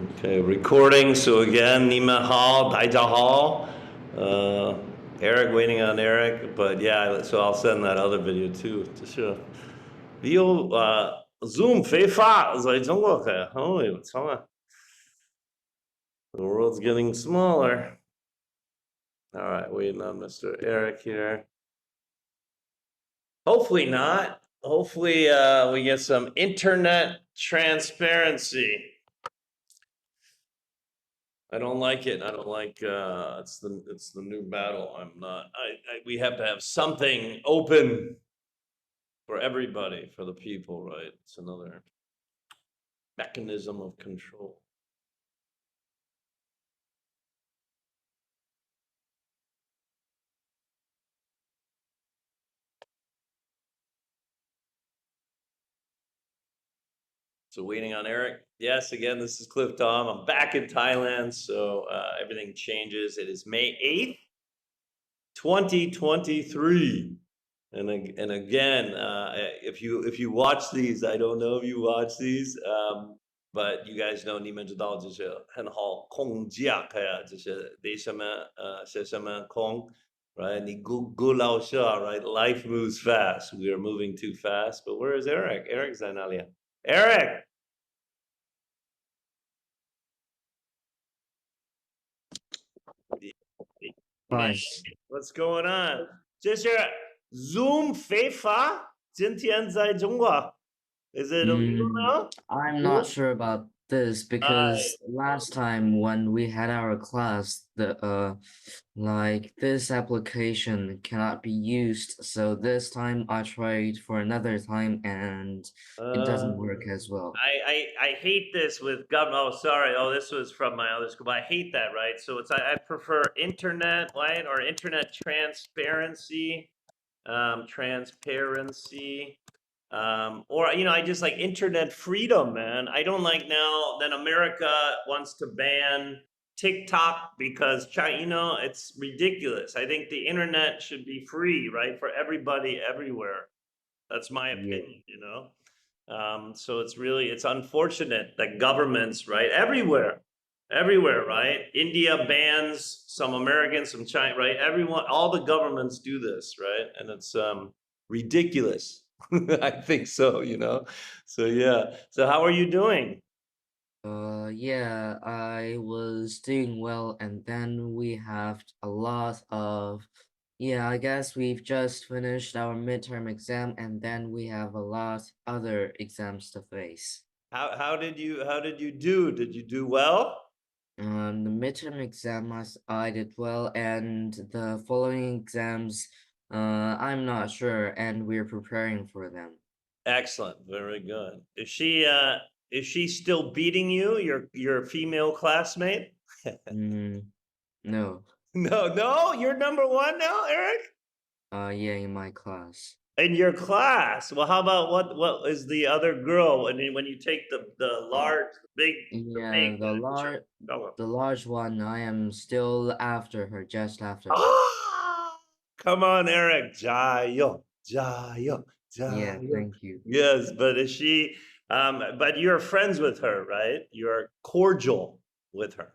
Okay, recording. So again, Nima Hall, Daija Hall. Eric, waiting on Eric. But yeah, so I'll send that other video too. 就是 Zoom 非法在中国开. Holy, what's on? The world's getting smaller. All right, waiting on Mr. Eric here. Hopefully not. Hopefully we get some internet transparency. I don't like it. I don't like it's the new battle. We have to have something open for everybody, for the people, right? It's another mechanism of control. So waiting on Eric. Yes, again, this is Cliff Dom. I'm back in Thailand, so everything changes. It is May 8th, 2023. And again, if you watch these, I don't know if you watch these, but you guys know 你们知道这些很好空架，这些为什么些什么空 right? 你 Google 一下 right? Life moves fast. We are moving too fast. But where is Eric? Eric's在哪里? Eric. Man, Fine. what's going on? 这是 Zoom 非法今天在中国 Is it illegal now? I'm not sure about this because last time when we had our class, like this application cannot be used. So this time I tried for another time and it doesn't work as well. I hate this with government. Oh, sorry. Oh, this was from my other school. But I hate that, right? So I prefer internet, right, or internet transparency, transparency, or I just like internet freedom, man. I don't like now that America wants to ban TikTok because China, it's ridiculous. I think the internet should be free, right, for everybody everywhere. That's my opinion, So it's unfortunate that governments, right, everywhere, right? India bans some Americans, some China, right? Everyone, all the governments do this, right? And it's ridiculous. I think so, So yeah. So how are you doing? Yeah, I was doing well, and then we have a lot of, yeah, I guess we've just finished our midterm exam, and then we have a lot other exams to face. How did you do? Did you do well? The midterm exam, I did well, and the following exams, I'm not sure, and we're preparing for them. Excellent, very good. Is she still beating you, your female classmate? No. No, you're number one now, Eric? Yeah, in my class. In your class. Well, how about what is the other girl? And then when you take the large, big, Yeah, the large one, I am still after her, just after her. Come on, Eric. 加油, Yeah, thank you. Yes, but is she but you're friends with her, right? You're cordial with her.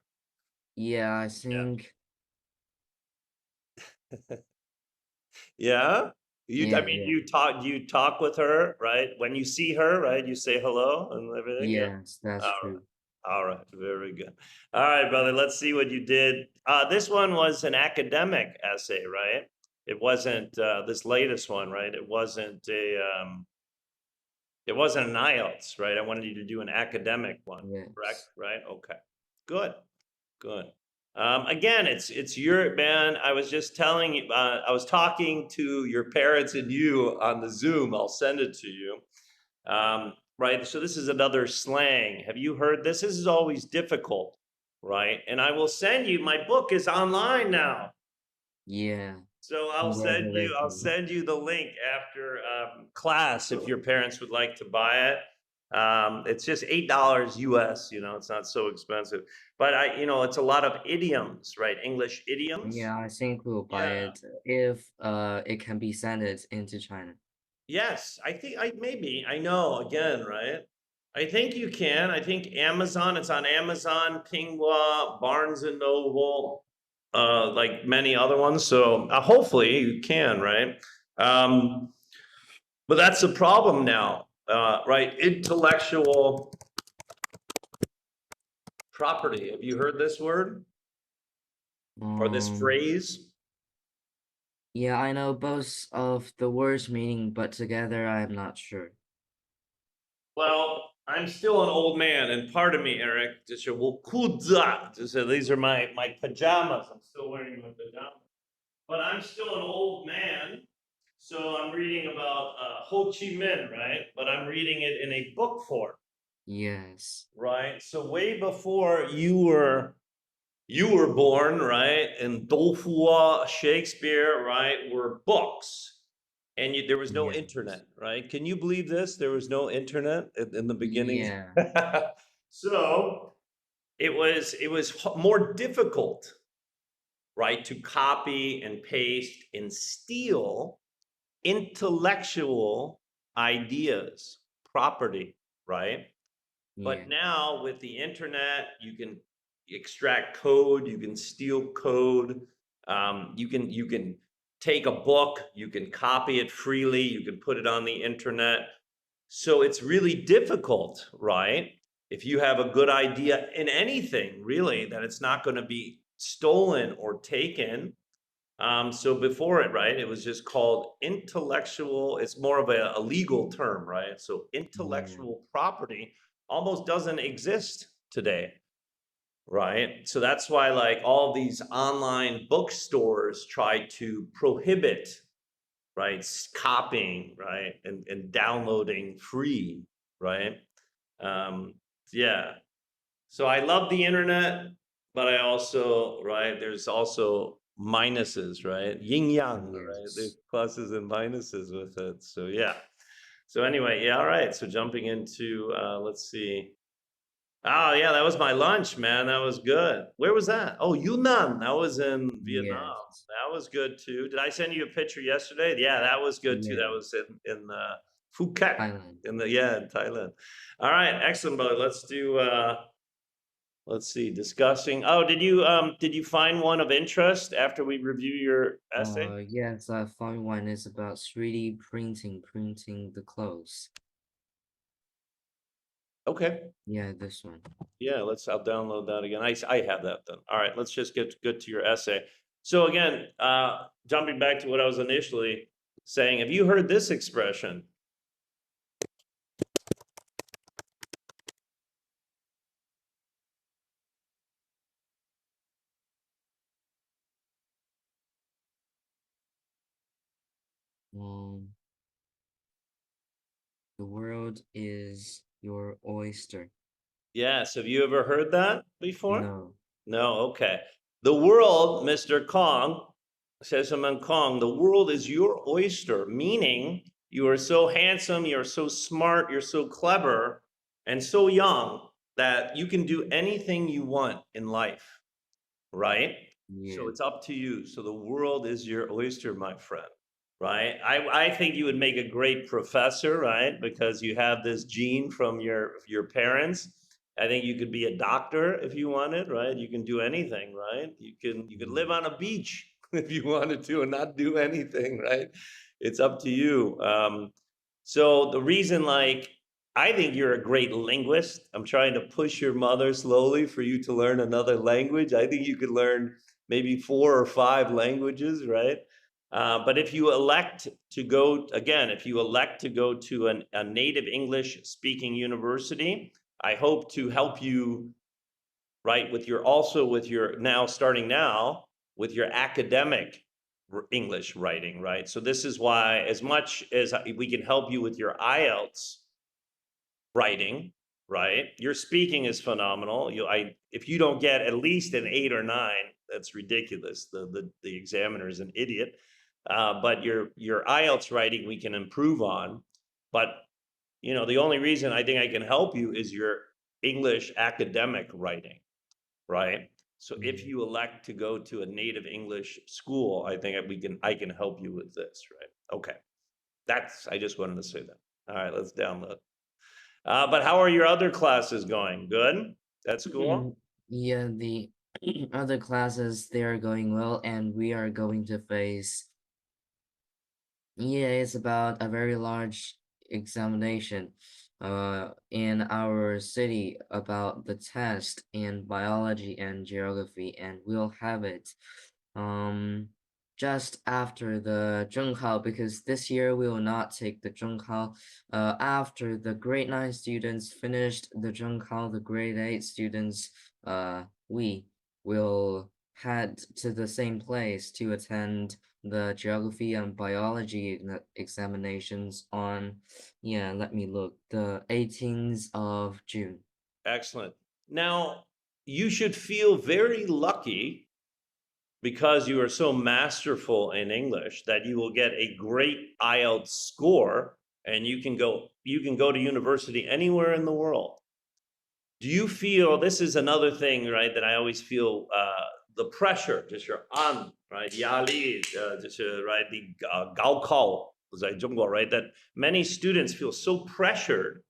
Yeah, I think. Yeah? Yeah, You talk with her, right? When you see her, right? You say hello and everything. Yeah. yes, that's All true. right. All right. Very good. All right, brother. Let's see what you did. This one was an academic essay, right? It wasn't this latest one, right? It wasn't an IELTS, right? I wanted you to do an academic one, Yes. correct? Right? Okay. Good. Good. Again, it's your man. I was just telling you, I was talking to your parents and you on the Zoom. I'll send it to you. Right. So this is another slang. Have you heard this? This is always difficult, right? And I will send you. My book is online now. Yeah. So I'll send you the link after class if your parents would like to buy it. It's just $8 US, it's not so expensive. But it's a lot of idioms, right? English idioms. Yeah, I think we'll buy it if it can be sent into China. Yes, I think I know again, right? I think you can. I think Amazon, it's on Amazon, Pingwa, Barnes and Noble, like many other ones. So hopefully you can, right? Um, but that's the problem now, right? Intellectual property. Have you heard this word or this Um, phrase? yeah, I know both of the words meaning, but together I am not sure. Well, I'm still an old man, and pardon me, Eric. Just a wukuza. Just these are my pajamas. I'm still wearing my pajamas, but I'm still an old man. So I'm reading about Ho Chi Minh, right? But I'm reading it in a book form, Yes, right? So way before you were born, right? And Dolfua, Shakespeare, right, were books. And there was no yes, internet, right? Can you believe this? There was no internet in the beginning. yeah, So it was more difficult, right, to copy and paste and steal intellectual ideas, property, right? But yeah, now with the internet, you can extract code, you can steal code, you can take a book, you can copy it freely, you can put it on the internet. So it's really difficult, right? If you have a good idea in anything, really, that it's not going to be stolen or taken. So before it, right, it was just called intellectual, it's more of a legal term, right? So yeah, intellectual property almost doesn't exist today, right? So that's why like all these online bookstores try to prohibit, right, copying, right, and downloading free, right? Um, yeah. So I love the internet, but I also, right, there's also minuses, right? Yin yang, right? There's yes. pluses and minuses with it. So yeah. So anyway, yeah, all right. So jumping into let's see. Oh yeah, that was my lunch, man. That was good. Where was that? Oh, Yunnan. That was in Vietnam. Yes, That was good too. Did I send you a picture yesterday? Yeah, that was good too. That yeah, was in Phuket Thailand. in the yeah, in Thailand. All right, excellent, brother. Let's see, discussing. Oh, did you find one of interest after we review your essay? Yes, I found one is about 3D printing the clothes. Okay. Yeah, this one. Yeah, I'll download that again. I have that then. All right, let's just get good to your essay. So again, jumping back to what I was initially saying, have you heard this expression? Um, the world is your oyster. Yes, have you ever heard that before? No. No, okay. The world, Mr. Kong, says Simon Kong, the world is your oyster, meaning you are so handsome, you're so smart, you're so clever, and so young that you can do anything you want in life, right? So Yeah. it's up to you. So the world is your oyster, my friend, right? I think you would make a great professor, right? Because you have this gene from your parents. I think you could be a doctor if you wanted, right? You can do anything, right? You could live Yeah. on a beach if you wanted to and not do anything, right? It's up to you. So the reason, like, I think you're a great linguist. I'm trying to push your mother slowly for you to learn another language. I think you could learn maybe 4 or 5 languages, right? But if you elect to go, again, if you elect to go to a native English speaking university, I hope to help you, right, with your now starting now with your academic English writing, right? So this is why, as much as we can help you with your IELTS writing, right? Your speaking is phenomenal. If you don't get at least an 8 or 9, that's ridiculous. The examiner is an idiot. But your IELTS writing we can improve on. But the only reason I think I can help you is your English academic writing, right? So if Yeah. you elect to go to a native English school, I think I can help you with this, right? Okay. I just wanted to say that. All right, let's download. But how are your other classes going? Good at school? Yeah, the other classes they are going well, and we are going to face. Yeah, it's about a very large examination in our city about the test in biology and geography, and we'll have it um just after the 中考 because this year we will not take the 中考. After the grade 9 students finished the 中考, the grade 8 students we will head to the same place to attend the geography and biology examinations on, yeah, let me look, the 18th of June. Excellent. Now, you should feel very lucky because you are so masterful in English that you will get a great IELTS score and you can go to university anywhere in the world. Do you feel this is another thing, right? That I always feel the pressure, just your on, right? 压力, right? The 高考, right? That many students feel so pressured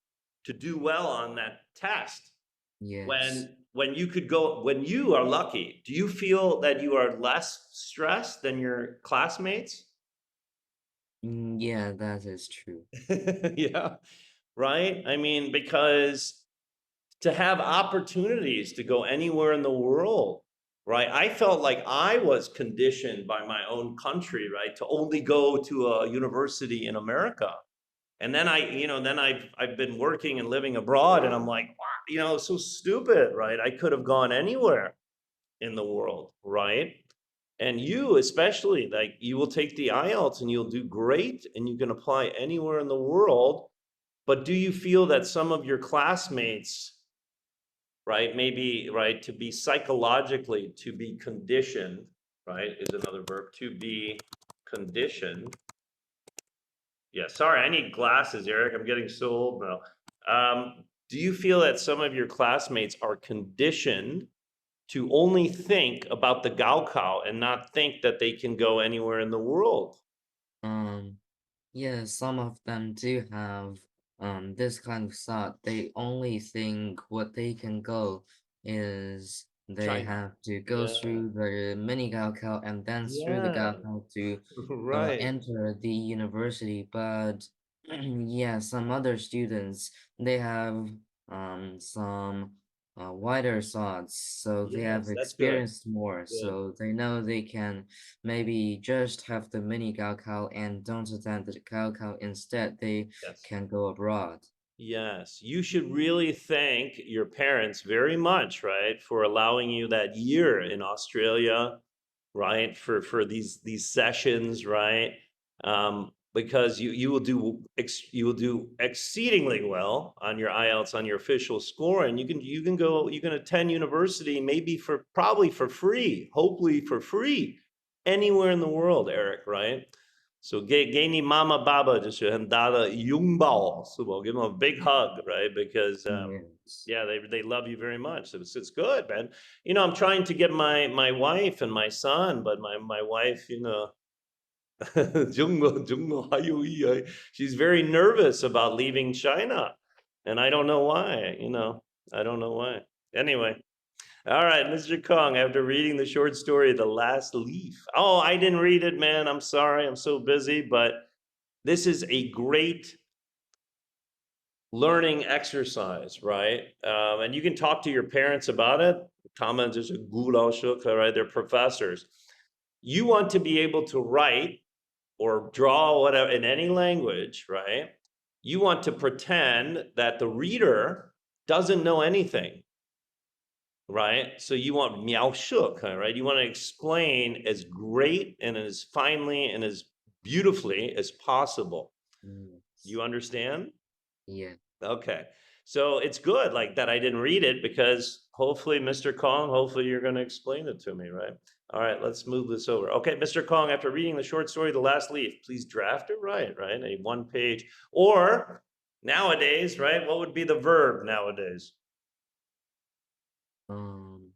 to do well on that test Yes. when when you are lucky. Do you feel that you are less stressed than your classmates? Yeah, that is true. Yeah, right. I mean, because to have opportunities to go anywhere in the world, right? I felt like I was conditioned by my own country, right, to only go to a university in America. And then I've been working and living abroad, and I'm like, wow, so stupid, right? I could have gone anywhere in the world, right? And you especially, like, you will take the IELTS and you'll do great and you can apply anywhere in the world. But do you feel that some of your classmates, right, maybe, right, to be psychologically, to be conditioned, right, is another verb, to be conditioned. Yeah, sorry, I need glasses, Eric. I'm getting so old now. Do you feel that some of your classmates are conditioned to only think about the Gaokao and not think that they can go anywhere in the world? Um, yeah, some of them do have this kind of thought. They only think what they can go is they China. have to go Yeah. through the mini Gaokao and then through the Yeah. Gaokao to Right. enter the university. But yeah, some other students they have some wider thoughts, so they have Yes, that's good. experienced more, Good. so they know they can maybe just have the mini Gaokao and don't attend the Gaokao. Instead, they Yes. can go abroad. Yes, you should really thank your parents very much, right, for allowing you that year in Australia, right, for these sessions, right? Because you will do exceedingly well on your IELTS on your official score, and you can attend university maybe for probably for free, hopefully for free, anywhere in the world, Eric, right? So给你 mama baba 就是很大的拥抱，是吧? Give them a big hug, right? Because Yes. yeah, they love you very much. So it's good, man. I'm trying to get my wife and my son, but my wife, she's very nervous about leaving China, and I don't know why. I don't know why. Anyway, all right, Mr. Kong. After reading the short story, The Last Leaf. Oh, I didn't read it, man. I'm sorry. I'm so busy, but this is a great learning exercise, right? And you can talk to your parents about it. Comments is a right? They're professors. You want to be able to write or draw whatever in any language, right? You want to pretend that the reader doesn't know anything, right? So you want 描述, right? You want to explain as great and as finely and as beautifully as possible. Yes. You understand? Yeah. Okay. So it's good like that I didn't read it because hopefully, Mr. Kong, hopefully you're going to explain it to me, right? All right, let's move this over. Okay, Mr. Kong, after reading the short story, The Last Leaf, please draft it right? A one page. Or nowadays, right? What would be the verb nowadays? Um,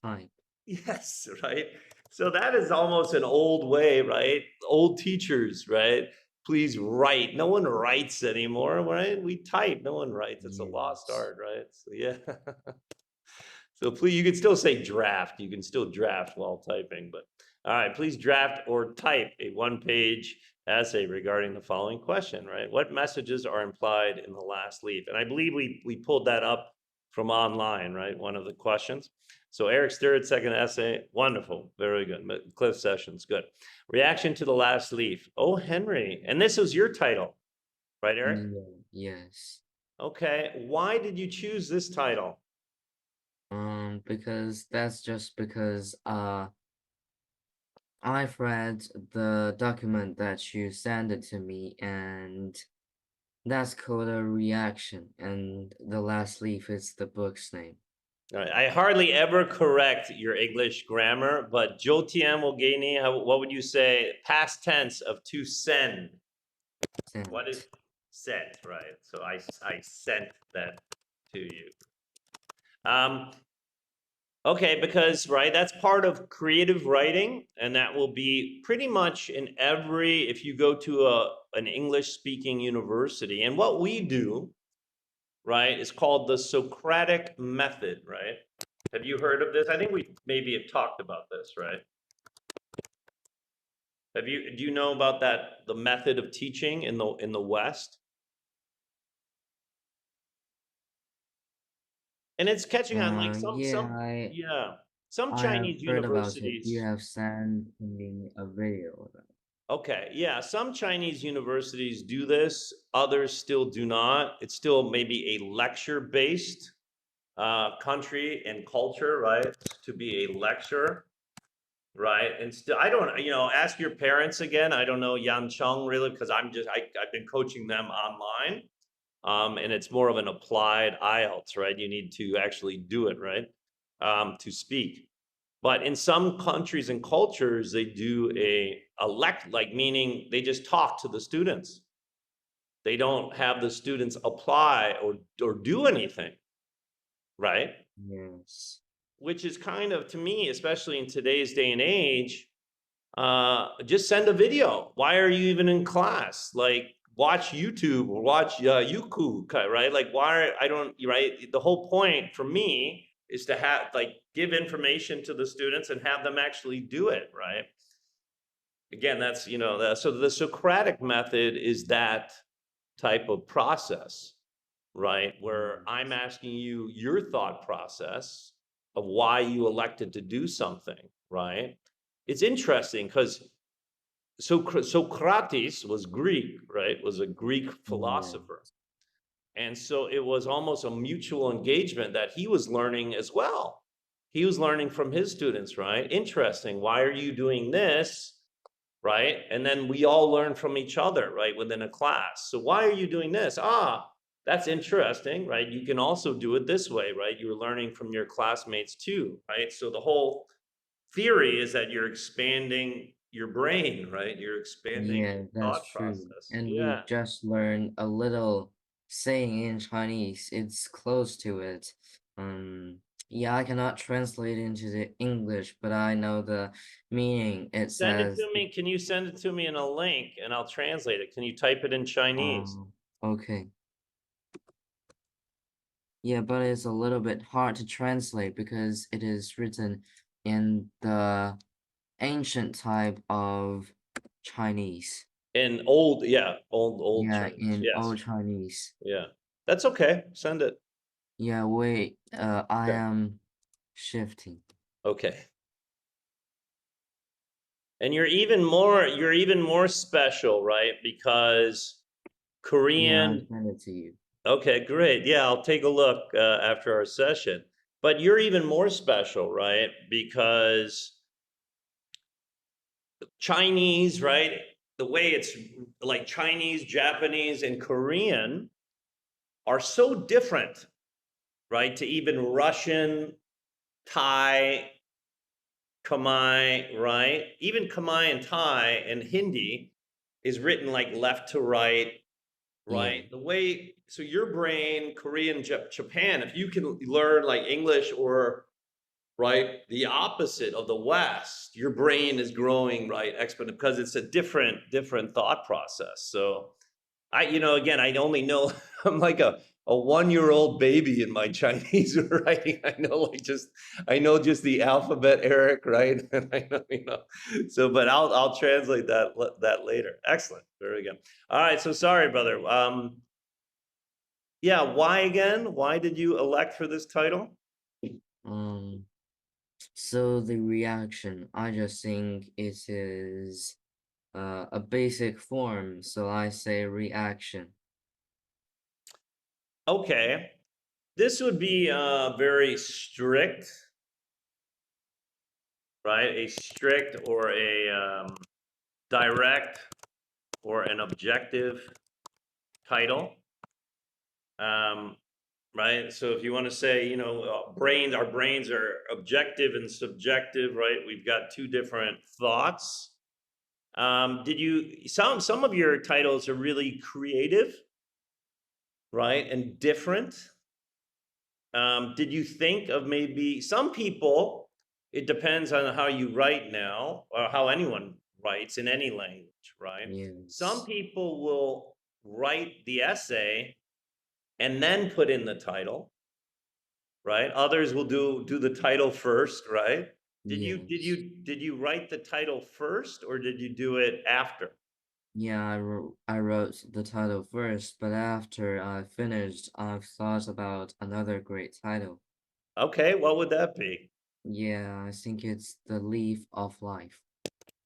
Type. Yes, right. So that is almost an old way, right? Old teachers, right? Please write. No one writes anymore, right? We type. No one writes. It's a lost Yes. art, right? So yeah. So please, you can still say draft. You can still draft while typing, but all right, please draft or type a one-page essay regarding the following question, right? What messages are implied in the last leaf? And I believe we pulled that up from online, right? One of the questions. So Eric's third, second essay, wonderful, very good. Cliff Sessions, good. Reaction to the last leaf. Oh, Henry, and this was your title, right, Eric? Yeah, yes. Okay, why did you choose this title? Because that's just because I've read the document that you sent it to me, and that's called a reaction, and the last leaf is the book's name. All right. I hardly ever correct your English grammar, but Jotian Wolgani, what would you say? Past tense of to send. What is Sent. sent, right? So I sent that to you. Um, okay, because right, that's part of creative writing, and that will be pretty much in every, if you go to an English speaking university. And what we do, right, is called the Socratic method, right? Have you heard of this? I think we maybe have talked about this, right? Do you know about that, the method of teaching in the West? And it's catching on like Yeah, yeah, some I have Chinese heard about it. You universities. have sent me a video of it. Okay, yeah, some Chinese universities do this, others still do not. It's still maybe a lecture-based country and culture, right? To be a lecturer. Right. And still, I don't, ask your parents again. I don't know Yan Cheng really because I've been coaching them online. And it's more of an applied IELTS, right? You need to actually do it, right? To speak. But in some countries and cultures, they do like meaning they just talk to the students. They don't have the students apply or do anything, right? Yes. Which is kind of to me, especially in today's day and age, just send a video. Why are you even in class? Like, watch YouTube or watch Youku, right? Like, why I don't, right? The whole point for me is to have, like, give information to the students and have them actually do it, right? Again, that's, so the Socratic method is that type of process, right? Where I'm Yes. asking you your thought process of why you elected to do something, right? It's interesting because Socrates was Greek, right? Was a Greek Yeah. philosopher. And so it was almost a mutual engagement that he was learning as well. He was learning from his students, right? Interesting. Why are you doing this? Right? And then we all learn from each other, right? Within a class. So why are you doing this? That's interesting, right? You can also do it this way, right? You're learning from your classmates too, right? So the whole theory is that you're expanding your brain, right? You're expanding Yeah, your that's thought true. process. And we Yeah. just learned a little saying in Chinese. It's close to it. Yeah, I cannot translate into the English, but I know the meaning. It Send it says, to me. Can you send it to me in a link and I'll translate it? Can you type it in Chinese? okay. Yeah, but it's a little bit hard to translate because it is written in the ancient type of Chinese. In old, yeah, old Yeah, Chinese. in Yes. old Chinese. Yeah. That's okay. Send it. Yeah, wait, I Okay. am shifting. Okay. And you're even more special, right? Because Yeah, I Korean. send it to you. Okay, great. Yeah, I'll take a look after our session. But you're even more special, right? Because Chinese, right? The way it's like Chinese, Japanese, and Korean are so different, right? To even Russian, Thai, Khmer, right? Even Khmer and Thai and Hindi is written like left to right, Yeah, right? The way, so your brain, Korean, Japan, if you can learn like English or right? The opposite of the West, your brain is growing, right, exponent because it's a different thought process. So again, I only know I'm like a 1-year-old baby in my Chinese writing. I know just the alphabet, Eric, right? And I know, so but I'll translate that later. Excellent. Very good. All right, so sorry, brother. Yeah, why again? Why did you elect for this title? Um, so the reaction, I just think it is a basic form, so I say reaction. Okay. This would be very strict, right? A strict or a direct or an objective title. Um, right? So if you want to say, our brains are objective and subjective, right? We've got two different thoughts. Did you some of your titles are really creative, right, and different? Did you think of maybe some people? It depends on how you write now, or how anyone writes in any language, right? Some Yes. people will write the essay and then put in the title, right? Others will do the title first, right? Yes. Did you write the title first or did you do it after? Yeah, I wrote the title first, but after I finished, I've thought about another great title. Okay, what would that be? Yeah, I think it's The Leaf of Life.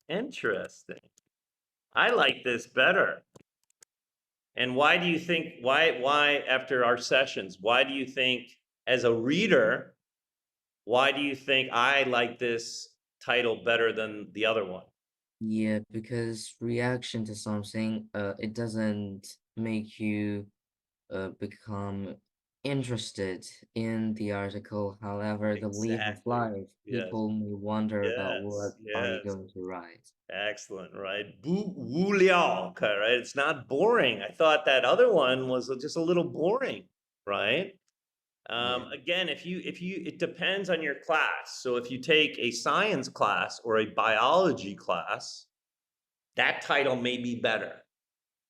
Interesting. I like this better. And why do you think why after our sessions, why do you think as a reader, why do you think I like this title better than the other one? Yeah, because reaction to something, it doesn't make you become interested in the article. However, The Leaf of Exactly. Life, Yes. people may wonder about Yes. what are you Yes. going to write. Excellent, right? Wu liao, right? It's not boring. I thought that other one was just a little boring, right? Yeah. Again, it depends on your class. So if you take a science class or a biology class, that title may be better,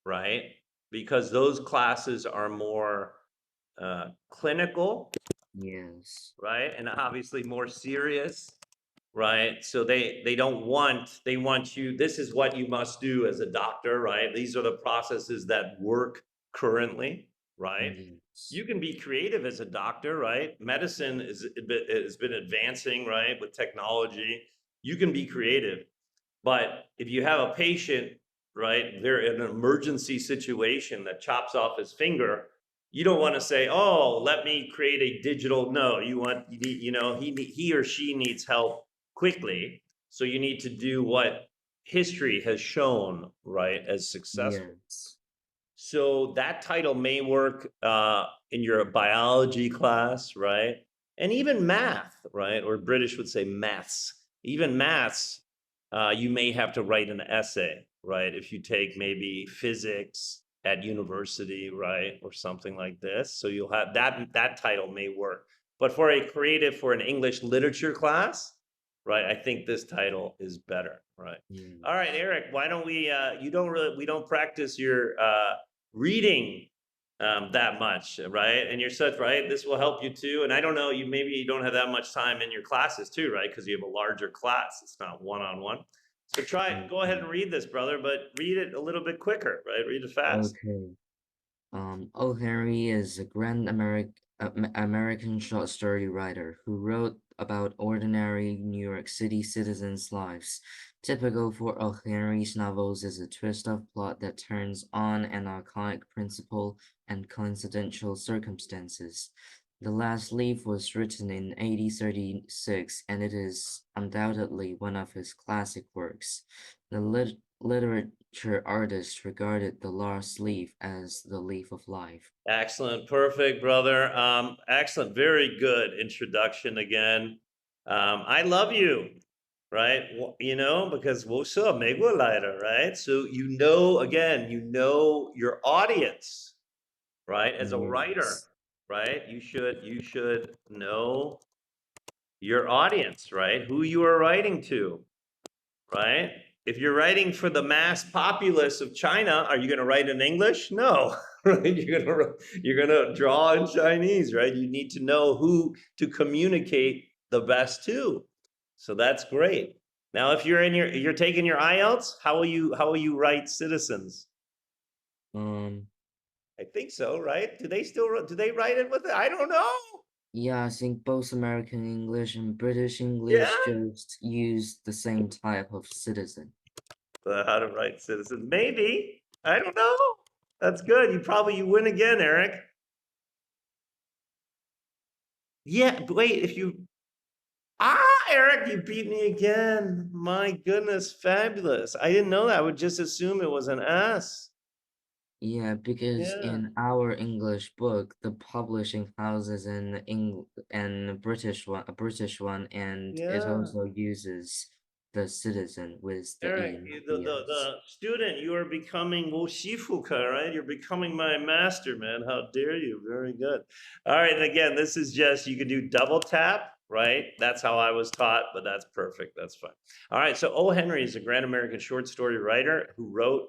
right? Because those classes are more clinical, Yes. right, and obviously more serious, right? So they want you, this is what you must do as a doctor, right? These are the processes that work currently, right? Yes. You can be creative as a doctor, right? Medicine has been advancing, right, with technology. You can be creative. But if you have a patient, right, they're in an emergency situation that chops off his finger, you don't want to say, "Oh, let me create a digital." No, you need, he or she needs help quickly. So you need to do what history has shown, right, as successful. Yes. So that title may work in your biology class, right? And even math, right? Or British would say maths. Even maths, you may have to write an essay, right? If you take maybe physics at university, right? Or something like this. So you'll have that title may work. But for a creative, for an English literature class, right? I think this title is better, right? All right, Yes. Eric, why don't we don't practice your reading that much, right? And you're such right. This will help you too. And I don't know, you don't have that much time in your classes too, right? Because you have a larger class. It's not one on one. So go ahead Okay. and read this, brother, but read it a little bit quicker, right? Read it fast. Okay. O. Henry is a grand American short story writer who wrote about ordinary New York City citizens' lives. Typical for O. Henry's novels is a twist of plot that turns on an iconic principle and coincidental circumstances. The Last Leaf was written in 1836, and it is undoubtedly one of his classic works. The literature artist regarded the last leaf as the leaf of life. Excellent, perfect, brother. Excellent, very good introduction again. I love you, right? Because 我是美国来的, right? So again, your audience, right? As a writer, Yes, right? You should know your audience, right? Who you are writing to, right? If you're writing for the mass populace of China, are you going to write in English? No, right? You're gonna draw in Chinese, right? You need to know who to communicate the best to. So that's great. Now, if you're taking your IELTS, how will you write citizens? Um, I think so, right? Do they write it with it? I don't know. yeah, I think both American English and British Yeah. English just use the same type of citizen. How to write citizens? Maybe. I don't know. That's good. You win again, Eric. Yeah, but wait, if you Eric, you beat me again. My goodness, fabulous. I didn't know that. I would just assume it was an S. Yeah, because Yeah, in our English book, the publishing houses and a British one, and it yeah. also uses the citizen with the Eric, E, not the, the the, S. the student, you are becoming Woshifuka, right? You're becoming my master, man. How dare you? Very good. All right, and again, this is just, you can do double tap, right? That's how I was taught, but that's perfect. That's fine. All right, so O. Henry is a grand American short story writer who wrote,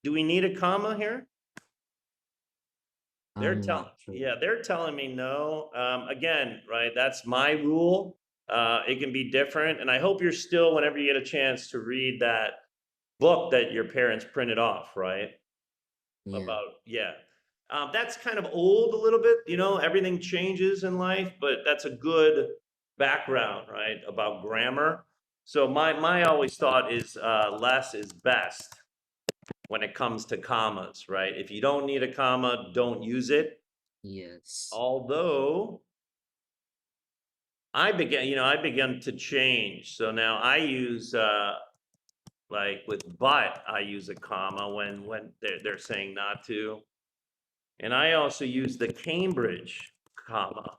do we need a comma here? I'm not sure. Yeah, they're telling me no. Again, right? That's my rule. It can be different, and I hope you're still, whenever you get a chance, to read that book that your parents printed off, right? Yeah, About yeah. That's kind of old a little bit. Everything changes in life, but that's a good background, right? About grammar. So my always thought is less is best when it comes to commas, right? If you don't need a comma, don't use it. yes, Although I began to change. So now I use like with but I use a comma when they're saying not to. And I also use the Cambridge comma,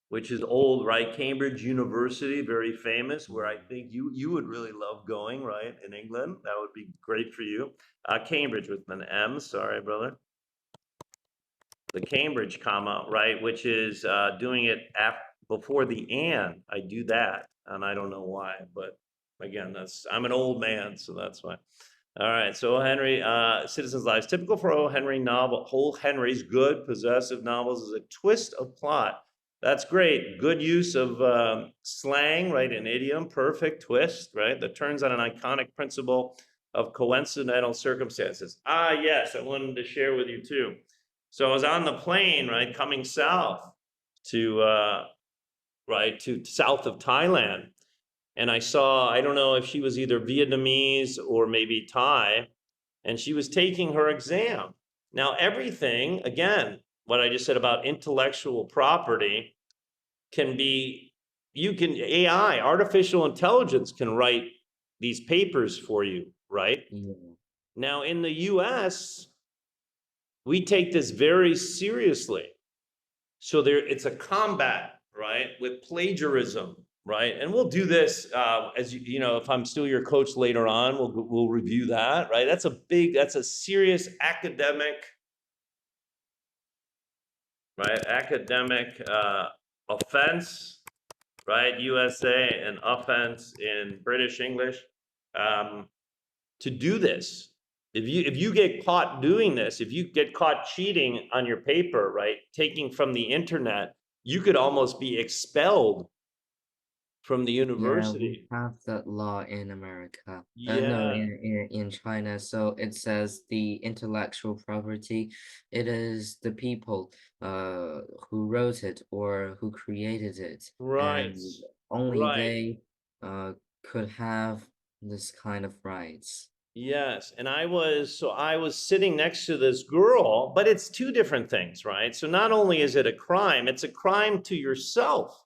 which is old, right? Cambridge University, very famous, where I yeah, think you would really love going, right? In England. That would be great for you. Cambridge with an M, sorry, brother. The Cambridge comma, right, which is doing it before the and. I do that, and I don't know why, but again, I'm an old man, so that's why. All right, so O. Henry, Citizens' Lives, typical for O. Henry novel. O. Henry's good possessive novels is a twist of plot. That's great. Good use of slang, right? An idiom, perfect twist, right? That turns on an iconic principle of coincidental circumstances. Yes, I wanted to share with you too. So I was on the plane, right, coming south to right to south of Thailand, and I saw, I don't know if she was either Vietnamese or maybe Thai, and she was taking her exam. Now everything, again, what I just said about intellectual property can be, AI, artificial intelligence can write these papers for you, right? yeah, Now in the US, we take this very seriously. So it's a combat, right, with plagiarism, right? And we'll do this as if I'm still your coach later on, we'll review that, right? That's a serious academic, right? Academic offense, right? USA and offense in British English. Um, to do this. If you get caught doing this, if you get caught cheating on your paper, right, taking from the internet, you could almost be expelled from the yeah. We university. have that law in America. No, Yeah, in China. So it says the intellectual property, it is the people who wrote it or who created it, right, and only right. they could have this kind of rights. Yes, and I was sitting next to this girl, but it's two different things, right? So not only is it a crime, it's a crime to yourself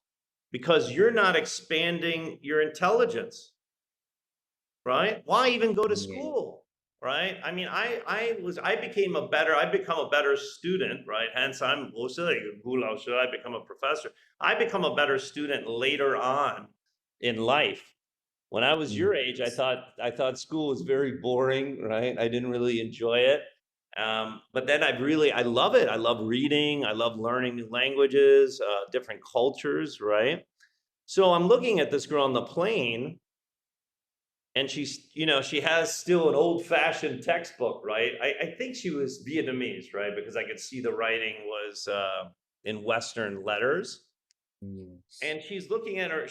because you're not expanding your intelligence. Right? Why even go to Yeah, school? Right? I mean, I become a better student, right? Hence, I become a professor. I become a better student later on in life. When I was your age, I yes. thought I thought school was very boring, right? I didn't really enjoy it. But then I love it. I love reading. I love learning new languages, different cultures, right? So I'm looking at this girl on the plane, and she's, she has still an old-fashioned textbook, right? I think she was Vietnamese, right? Because I could see the writing was in Western letters. Yes. And she's looking at her,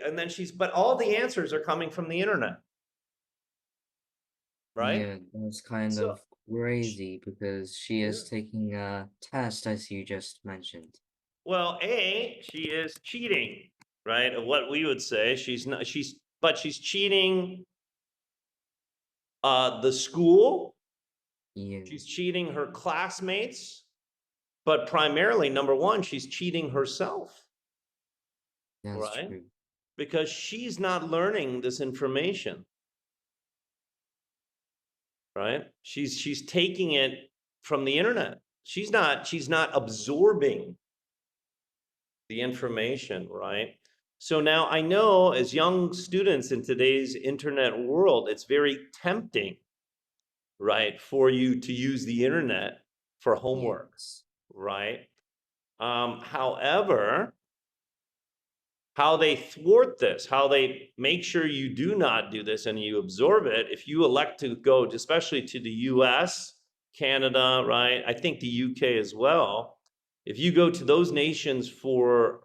and then but all the answers are coming from the internet, right? Yeah, that's kind So, of crazy because she yeah. is taking a test, as you just mentioned. Well, she is cheating, right? Of what we would say. But she's cheating the school, Yeah, she's cheating her classmates, but primarily, number one, she's cheating herself, that's right? true. Because she's not learning this information, right? She's taking it from the internet. She's not absorbing the information, right? So now I know as young students in today's internet world, it's very tempting, right, for you to use the internet for homework, Yes. right? However, how they thwart this, how they make sure you do not do this and you absorb it, if you elect to go, especially to the US, Canada, right? I think the UK as well. If you go to those nations for,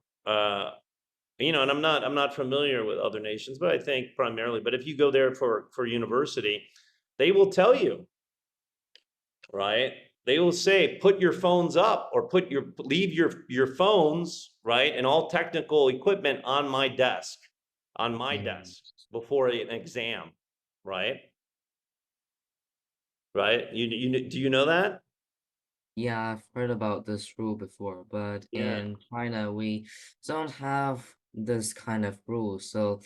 and I'm not familiar with other nations, but I think primarily, but if you go there for university, they will tell you, right? They will say, put your phones up, or leave your phones, right? And all technical equipment on my desk, Mm. before an exam, right? Right? Do you know that? Yeah, I've heard about this rule before, but Yeah. in China we don't have this kind of rule. So,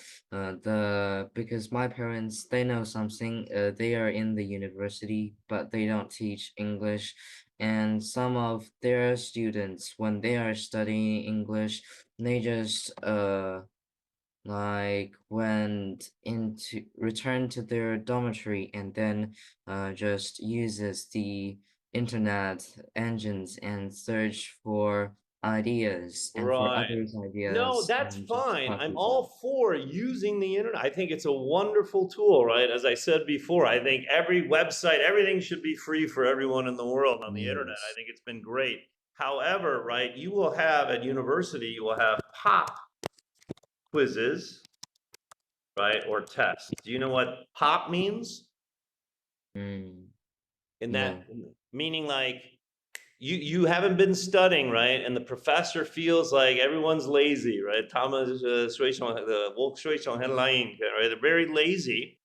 because my parents they know something, they are in the university, but they don't teach English, and some of their students, when they are studying English, they just like went into return to their dormitory and then just uses the internet engines and search for ideas and for Right. others No, ideas that's and just fine. I'm copy them. all for using the internet. I think it's a wonderful tool, right? As I said before, I think every website, everything should be free for everyone in the world on the internet. I Yes. think it's been great. However, right, you will have at university, you will have pop quizzes, right, or tests. Do you know what pop means? Mm, In that no. meaning, like, you haven't been studying, right? And the professor feels like everyone's lazy, right? Thomas the Wolf headline, right? They're very lazy.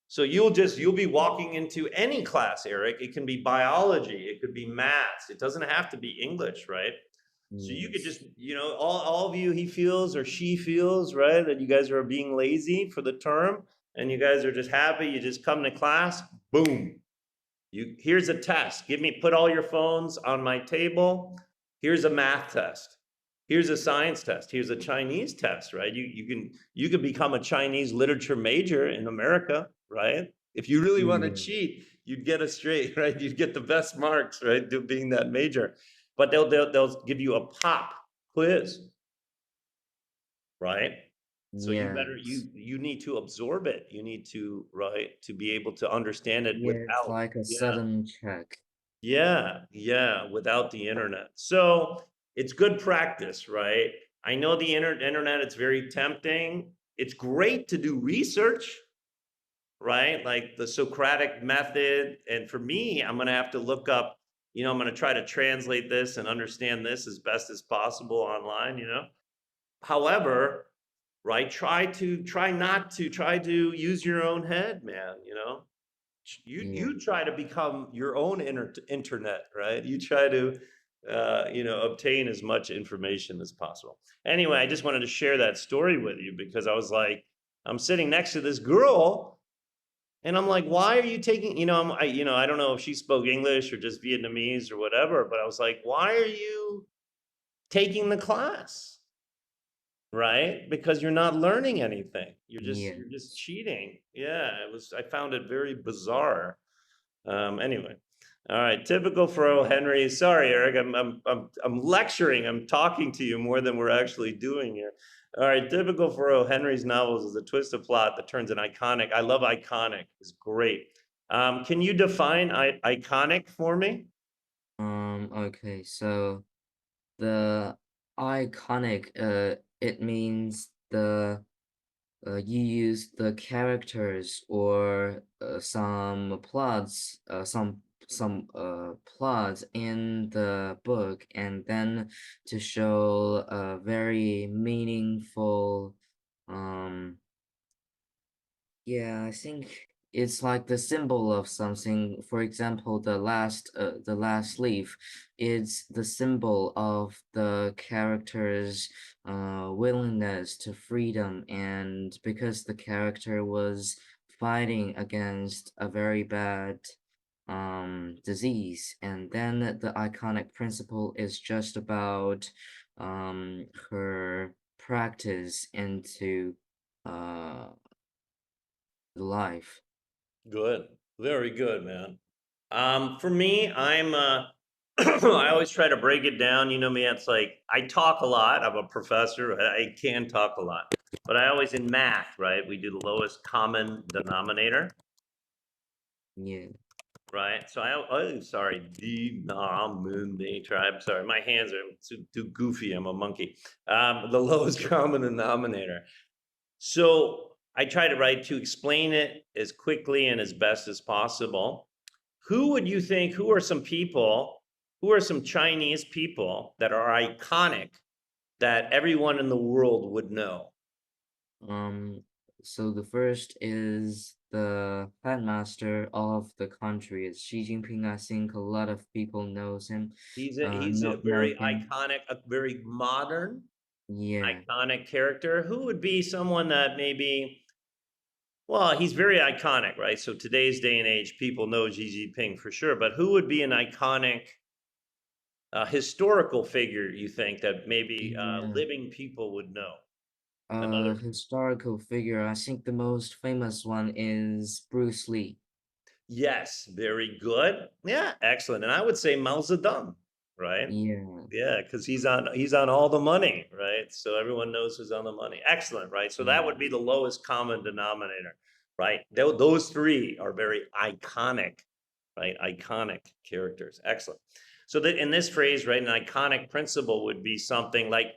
So you'll be walking into any class, Eric. It can be biology, it could be maths. It doesn't have to be English, right? So you could just, Yes. all of you, he feels or she feels, right, that you guys are being lazy for the term, and you guys are just happy. You just come to class, boom, here's a test. Put all your phones on my table. Here's a math test. Here's a science test. Here's a Chinese test, right? You can become a Chinese literature major in America, right? If you really want to Yeah. cheat, you'd get a straight, right? You'd get the best marks, right? Being that major. But they'll give you a pop quiz, right? So you better Yes. you need to absorb it. You need to, right, to be able to understand it Yeah, it's without, like a yeah. sudden check. Yeah, yeah, without the internet. So it's good practice, right? I know the internet, it's very tempting. It's great to do research, right? Like the Socratic method. And for me, I'm going to have to look up, I'm going to try to translate this and understand this as best as possible online. However, right, try to use your own head, man. You Yeah. try to become your own internet, right? You try to obtain as much information as possible. Anyway, I just wanted to share that story with you because I was like, I'm sitting next to this girl, and I'm like, why are you taking, I don't know if she spoke English or just Vietnamese or whatever, but I was like, why are you taking the class? Right? Because you're not learning anything. You're just Yes. cheating. Yeah, I found it very bizarre. Anyway, all right. Typical for O. Henry. Sorry, Eric. I'm lecturing. I'm talking to you more than we're actually doing here. All right, typical for O. Henry's novels is a twist of plot that turns an iconic. I love iconic. It's great. Can you define iconic for me? Okay, so the iconic, it means you use the characters or some plots in the book, and then to show a very meaningful um yeah, I think it's like the symbol of something. For example, the last leaf, it's the symbol of the character's willingness to freedom, and because the character was fighting against a very bad disease, and then the iconic principle is just about her practice into uh life. Good. Very good, man. For me, I always try to break it down. You know me, it's like I talk a lot. I'm a professor. I can talk a lot. But I always in math, right? We do the lowest common denominator, Yeah. right? So oh, sorry, denominator. I'm sorry, my hands are too goofy. I'm a monkey. The lowest common denominator. So I try to write to explain it as quickly and as best as possible. Who would you think, who are some people, who are some Chinese people that are iconic that everyone in the world would know? Um, so the first is the headmaster of the country. It's Xi Jinping. I think a lot of people knows him. He's a Know very him. iconic, a very modern, Yeah. iconic character. Who would be someone that maybe, well, he's very iconic, right? So today's day and age, people know Xi Jinping for sure, but who would be an iconic historical figure you think that maybe Yeah. living people would know? Another. Historical figure. I think the most famous one is Bruce Lee. Yes, very good. Yeah, excellent. And I would say Mao Zedong, right? Yeah. Yeah, because he's on all the money, right? So everyone knows who's on the money. Excellent, right? So that would Yeah. be the lowest common denominator, right? Those three are very iconic, right? Iconic characters. Excellent. So that in this phrase, right, an iconic principle would be something like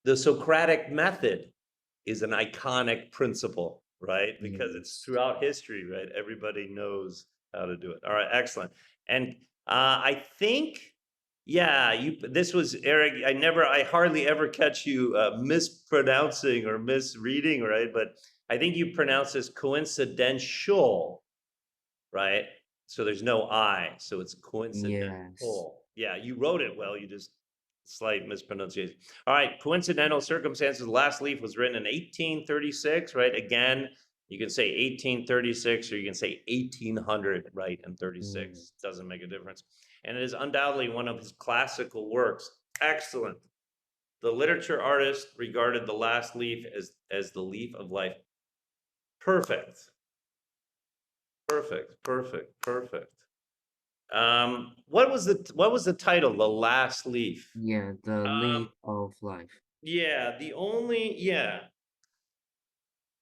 the Socratic method is an iconic principle, right? Because it's Yes. throughout history, right? Everybody knows how to do it. All right, excellent. And I think, yeah, you. This was Eric. I hardly ever catch you mispronouncing or misreading, right? But I think you pronounce this coincidental, right? So there's no I, so it's Yes. coincidental. Yeah, you wrote it well. You just slight mispronunciation. All right, coincidental circumstances. The last leaf was written in 1836, right? Again, you can say 1836 or you can say 1800, right? And 36 Yes. doesn't make a difference. And it is undoubtedly one of his classical works. Excellent. The literature artist regarded the last leaf as the leaf of life. Perfect. Perfect. Perfect. Perfect. What was the title? The Last Leaf. Yeah, the leaf Um, of life. yeah, yeah.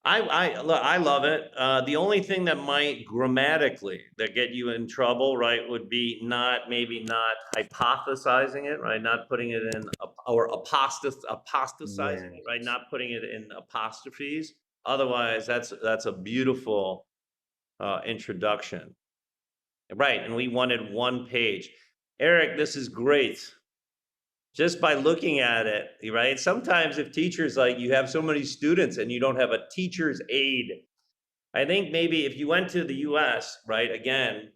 I love it. The only thing that might grammatically that get you in trouble, right, would be maybe not hypothesizing it, right, not putting it in or apostatizing it, right, Yes. not putting it in apostrophes. Otherwise, that's a beautiful introduction. Right, and we wanted one page. Eric, this is great. Just by looking at it, right? Sometimes if teachers like you have so many students and you don't have a teacher's aide, I think maybe if you went to the US, right, again,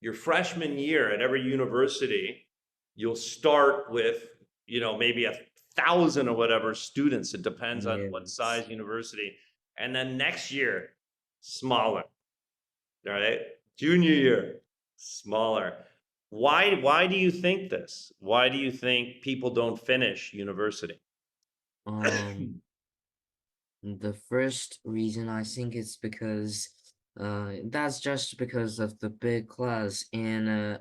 your freshman year at every university, you'll start with, maybe 1,000 or whatever students. It depends on what Yes. size university. And then next year, smaller. All right. Junior year, smaller. Why do you think this? Why do you think people don't finish university? Um, the first reason I think it's because That's just because of the big class in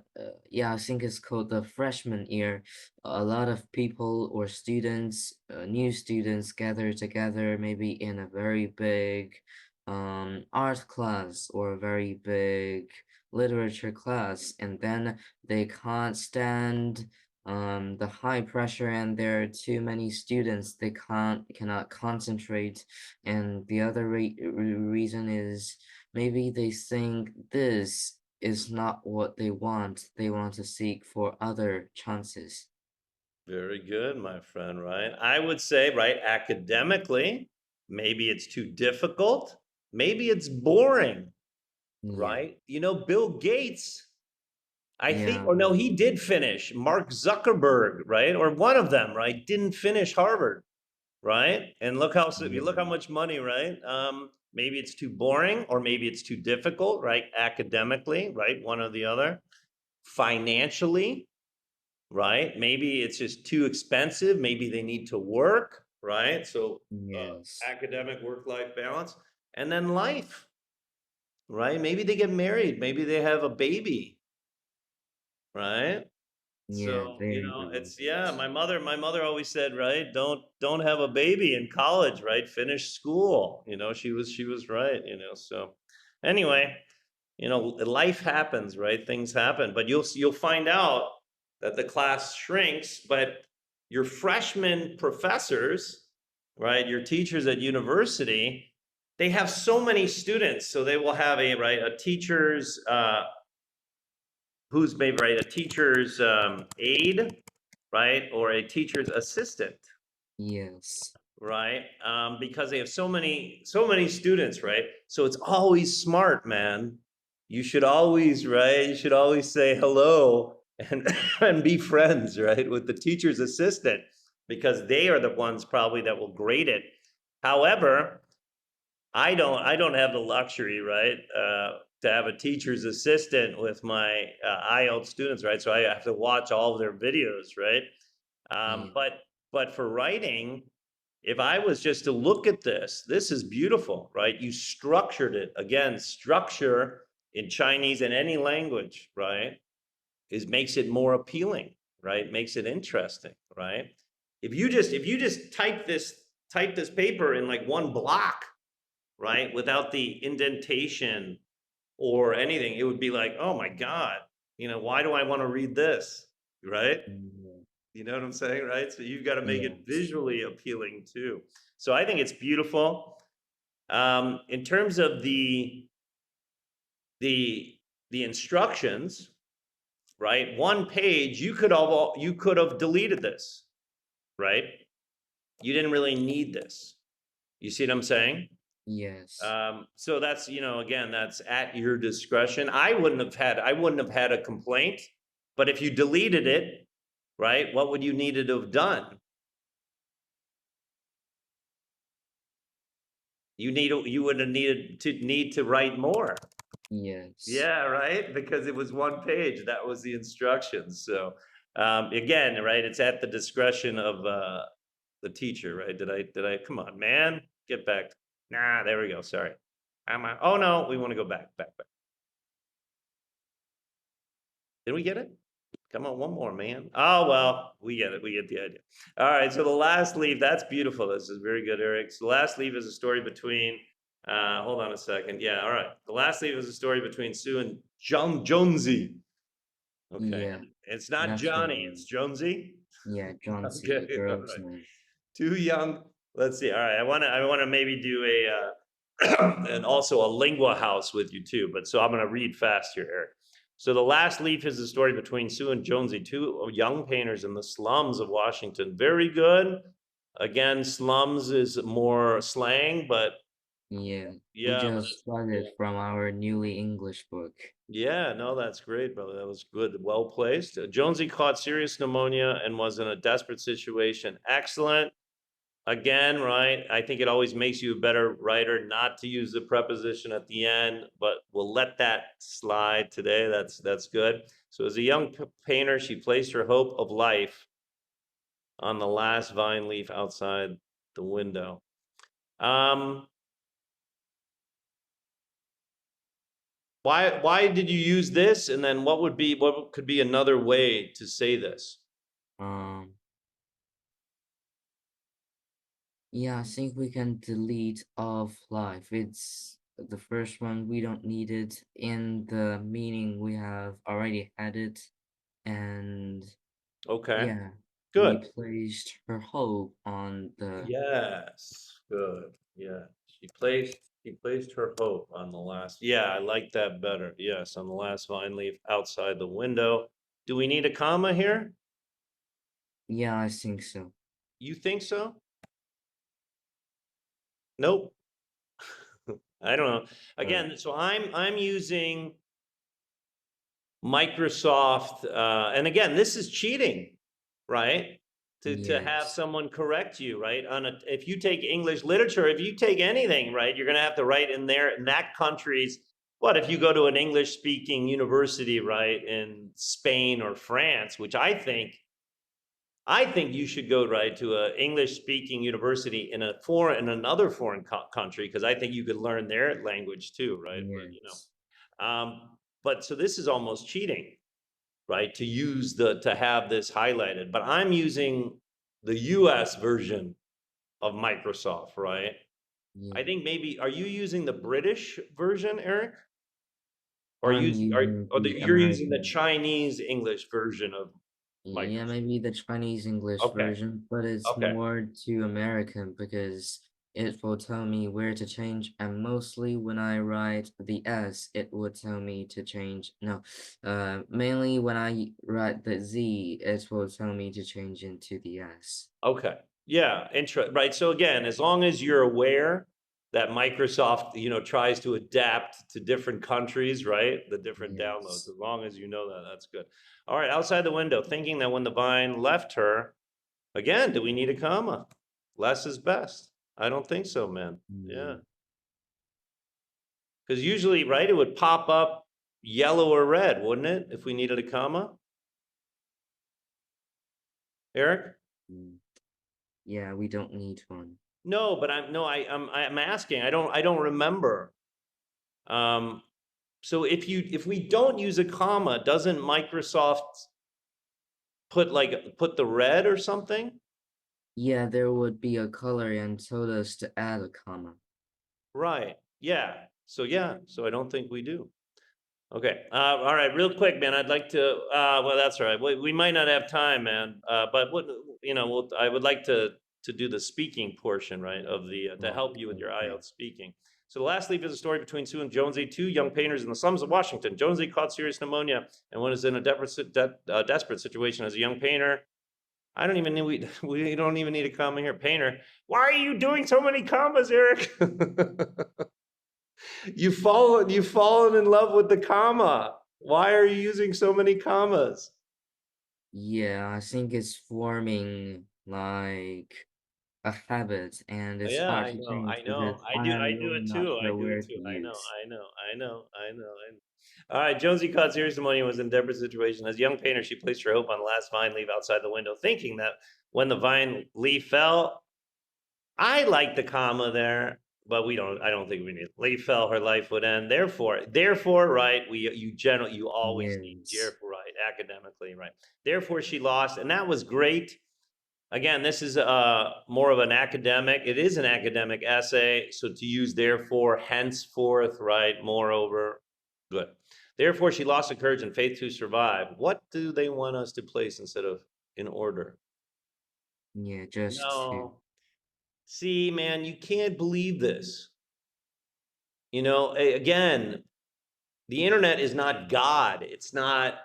yeah, I think it's called the freshman year. A lot of people or students, new students gather together maybe in a very big art class or a very big literature class, and then they can't stand the high pressure and there are too many students, they cannot concentrate, and the other reason is maybe they think this is not what they want. They want to seek for other chances. Very good, my friend, right? I would say, right, academically, maybe it's too difficult, maybe it's boring, Yeah, right? Bill Gates, I think, yeah, or no, he did finish. Mark Zuckerberg, right? Or one of them, right? Didn't finish Harvard, right? And you look how yeah, much money, right? Maybe it's too boring, or maybe it's too difficult, right? Academically, right? One or the other. Financially, right? Maybe it's just too expensive. Maybe they need to work, right? So yes, academic work-life balance, and then life, right? Maybe they get married. Maybe they have a baby, right? yeah, So, very well it's, put. yeah, my mother always said, right, don't have a baby in college, right? Finish school. She was right, so anyway, life happens, right? Things happen, but you'll find out that the class shrinks, but your freshman professors, right, your teachers at university, they have so many students, so they will have a teacher's who's maybe right a teacher's aide, right, or a teacher's assistant, Yes, right? Because they have so many students, right? So it's always smart, man. You should always say hello and and be friends, right, with the teacher's assistant, because they are the ones probably that will grade it. However, I don't have the luxury, right, to have a teacher's assistant with my IELTS students, right? So I have to watch all of their videos, right? yeah, But for writing, if I was just to look at this is beautiful, right? You structured it. Again, structure in Chinese and any language, right, is makes it more appealing, right? Makes it interesting, right? If you just type this paper in like one block, right, without the indentation or anything, it would be like, oh my God, why do I want to read this? Right? yeah, You know what I'm saying? Right? So you've got to make it yes, visually appealing too. So I think it's beautiful. In terms of the the instructions, right? One page, you could have deleted this, right? You didn't really need this. You see what I'm saying? yes, So that's, again, that's at your discretion. I wouldn't have had a complaint, but if you deleted it, right, what would you need to have done? You would have need to write more. yes, Yeah, right, because it was one page. That was the instructions. So again, right, it's at the discretion of the teacher, right? Did I come on, man, get back. Nah, there we go. Sorry. Oh no, we want to go back. Did we get it? Come on, one more, man. Oh, well, we get it. We get the idea. All right. So the last leaf, that's beautiful. This is very good, Eric. So the last leaf is a story between, hold on a second. Yeah. All right. The last leaf is a story between Sue and Jonesy. Okay. yeah, And it's not that's Johnny, right. it's Jonesy. Yeah, John C. Okay. All Girl's right. name. Too young. Let's see. All right. I want to maybe do and also a lingua house with you too. But so I'm going to read fast here, Eric. So the last leaf is the story between Sue and Jonesy, two young painters in the slums of Washington. Very good. Again, slums is more slang, but Yeah, we yeah, just started from our newly English book. yeah, no, that's great, brother. That was good. Well placed. Jonesy caught serious pneumonia and was in a desperate situation. Excellent. Again, right? I think it always makes you a better writer not to use the preposition at the end, but we'll let that slide today. That's good. So as a young painter, she placed her hope of life on the last vine leaf outside the window. Um, Why did you use this? And then what could be another way to say this? Um, yeah, I think we can delete of life. It's the first one. We don't need it in the meaning we have already had it. And Okay, yeah, we good. placed her hope on the Yes, good. Yeah, she placed her hope on the last. Yeah, I like that better. Yes, on the last vine leaf outside the window. Do we need a comma here? yeah, I think so. You think so? Nope. I don't know. Uh, Again, so I'm using Microsoft, and again, this is cheating, right? To have yes, someone correct you, right? If you take English literature, if you take anything, right, you're going to have to write in there in that country's. What if you go to an English speaking university, right, in Spain or France, which I think you should go right to a English speaking university in another foreign country, because I think you could learn their language too, right? yes, But so this is almost cheating, right? To have this highlighted, but I'm using the US version of Microsoft, right? I yeah. think maybe, are you using the British version, Eric? Or I'm using the you're using the American. Chinese English version of Yeah, Microsoft? maybe the Chinese English Okay. version, but it's Okay. more to American because it will tell me where to change, and mostly when I write the S, it would tell me to change. No, mainly when I write the Z, it will tell me to change into the S. Okay. Yeah, right. So again, as long as you're aware that Microsoft, tries to adapt to different countries, right? The different downloads. Yes. As long as you know that, that's good. All right, outside the window, thinking that when the vine left her, again, do we need a comma? Less is best. I don't think so, man. Yeah. Yeah. Because usually, right, it would pop up yellow or red, wouldn't it, if we needed a comma? Eric? Mm. Yeah, we don't need one. No, but I'm no, I'm asking. I don't remember. Um, so if we don't use a comma, doesn't Microsoft put the red or something? Yeah, there would be a color and told us to add a comma. Right. Yeah. So I don't think we do. Okay. All right. Real quick, man. I'd like to. Well, that's all right. We might not have time, man. But I would like to do the speaking portion, right, of the to Oh, help you with your okay. IELTS speaking. So the last leaf is a story between Sue and Jonesy, two young painters in the slums of Washington. Jonesy caught serious pneumonia and was in a desperate situation as a young painter. I don't even need we don't even need a comma here. Painter. Why are you doing so many commas, Eric? You've fallen in love with the comma. Why are you using so many commas? Yeah, I think it's forming like a habit and it's Yeah, hard I to know, I change know. because I I do am I do really it not too. I sure do it where too. to I know, use. I know, I know, I know, I know. All right, Jonesy caught serious pneumonia and was in a desperate situation. As a young painter, she placed her hope on the last vine leaf outside the window, thinking that when the vine leaf fell, I like the comma there, but I don't think we need leaf fell, her life would end. Therefore, right, you always need Yes. therefore, right, academically, right. Therefore, she lost, and that was great. Again, this is more of an academic. It is an academic essay, so to use therefore, henceforth, right, moreover, good. Therefore, she lost the courage and faith to survive. What do they want us to place instead of in order? Yeah, just to. No. See, man, you can't believe this. Again, the internet is not God. It's not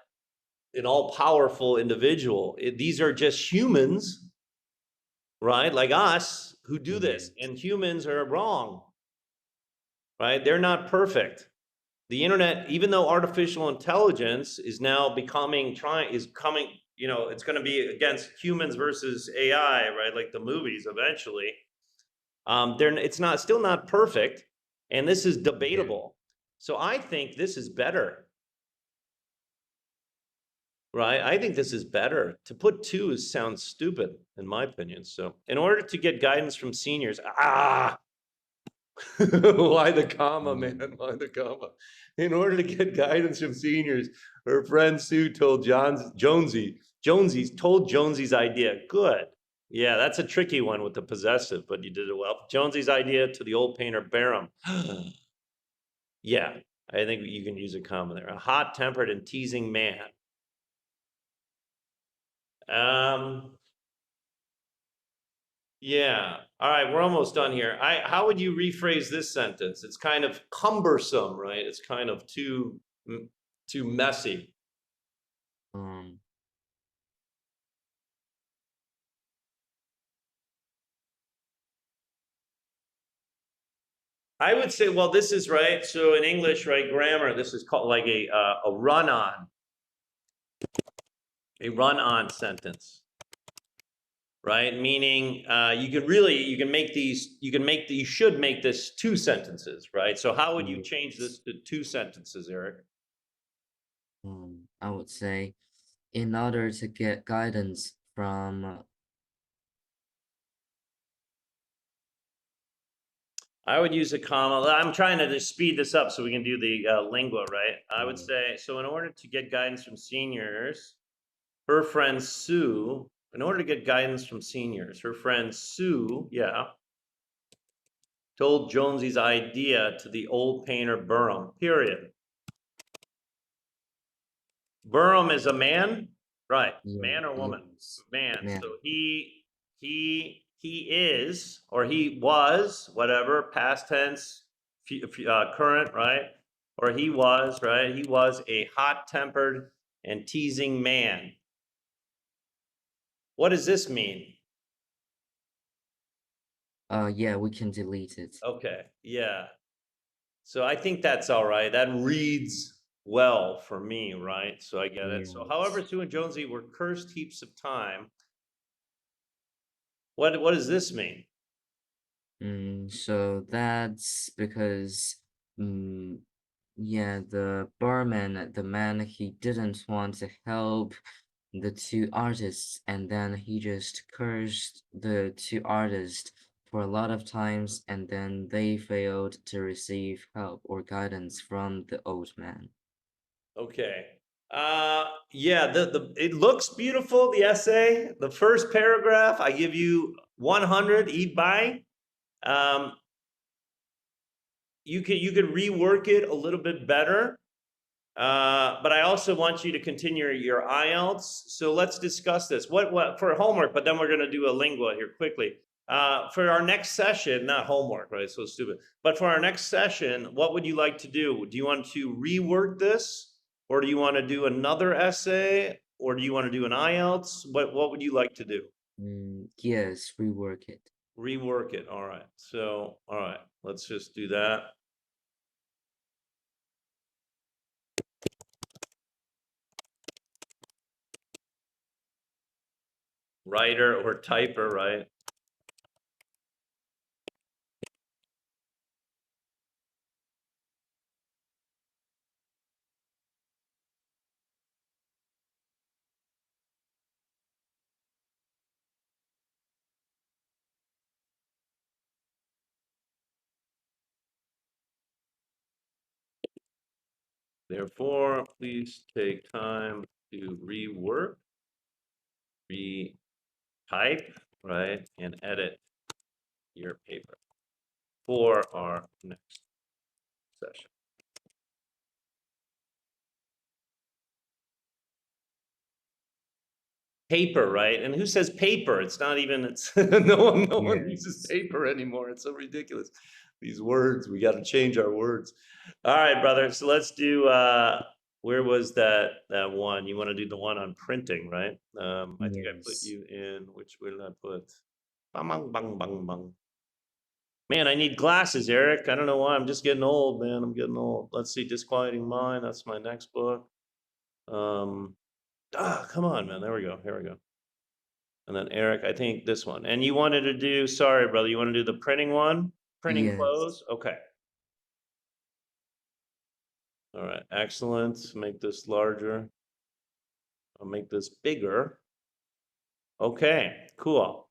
an all powerful individual. These are just humans, right? Like us who do this, Yes. and humans are wrong, right? They're not perfect. The internet, even though artificial intelligence is now is coming, it's going to be against humans versus AI, right? Like the movies eventually. It's not still not perfect, and this is Yeah. debatable. So I think this is better, right? I think this is better. To put two sounds stupid, in my opinion. So, in order to get guidance from seniors, Why the comma, man? Mm, Why the comma? In order to get guidance from seniors, her friend Sue told Jonesy's told Jonesy's idea. Good. Yeah, that's a tricky one with the possessive, but you did it well. Jonesy's idea to the old painter Barham. Yeah, I think you can use a comma there. A hot-tempered and teasing man. Um, yeah. All right, we're almost done here. How would you rephrase this sentence? It's kind of cumbersome, right? It's kind of too messy. um, I would say, well, this is right. So in English, right, grammar, this is called like a run-on sentence, right? Meaning you should make this two sentences, right? So how would you change this yes. to two sentences, Eric? I would say in order to get guidance from I would use a comma. I'm trying to just speed this up so we can do the lingua, right? I would uh, say, so in order to get guidance from seniors, her friend Sue, in order to get guidance from seniors, her friend Sue, yeah, told Jonesy's idea to the old painter Burham, period. Burham is a man, right? yeah, Man or woman? yes, Man. man. So he is, or he was, whatever, past tense, current, right? Or he was, right? He was a hot-tempered and teasing man. What does this mean? Yeah, we can delete it. Okay, yeah. So I think that's all right. That reads well for me, right? So I get it. So, however, Yes. Sue and Jonesy were cursed heaps of time. What does this mean? So that's because, mm, yeah, the barman, the man, he didn't want to help the two artists, and then he just cursed the two artists for a lot of times, and then they failed to receive help or guidance from the old man. Okay. Yeah, the it looks beautiful, the essay. The first paragraph, I give you 100 eat by. Um, you could rework it a little bit better. But I also want you to continue your IELTS. So let's discuss this. What for homework? But then we're going to do a lingua here quickly. For our next session, not homework, right? So stupid. But for our next session, what would you like to do? Do you want to rework this, or do you want to do another essay, or do you want to do an IELTS? What would you like to do? Yes, rework it. Rework it. All right. So all right, let's just do that. Writer or typer, right? Therefore, please take time to rework, retype, right, and edit your paper for our next session. Paper, right? And who says paper? It's not even, it's no one uses Yes. paper anymore. It's so ridiculous. These words, we got to change our words. All right, brother. So let's do where was that one? You want to do the one on printing, right? I think I put Yes. you in, which where did I put? Bang bang bang bang bang. Man, I need glasses, Eric. I don't know why. I'm just getting old, man. I'm getting old. Let's see, Disquieting Mind. That's my next book. Um, come on, man. There we go. Here we go. And then Eric, I think this one. And you wanted to do, sorry, brother, you want to do the printing one? Printing Yes. clothes? Okay. All right. Excellent. Make this larger. I'll make this bigger. Okay. Cool.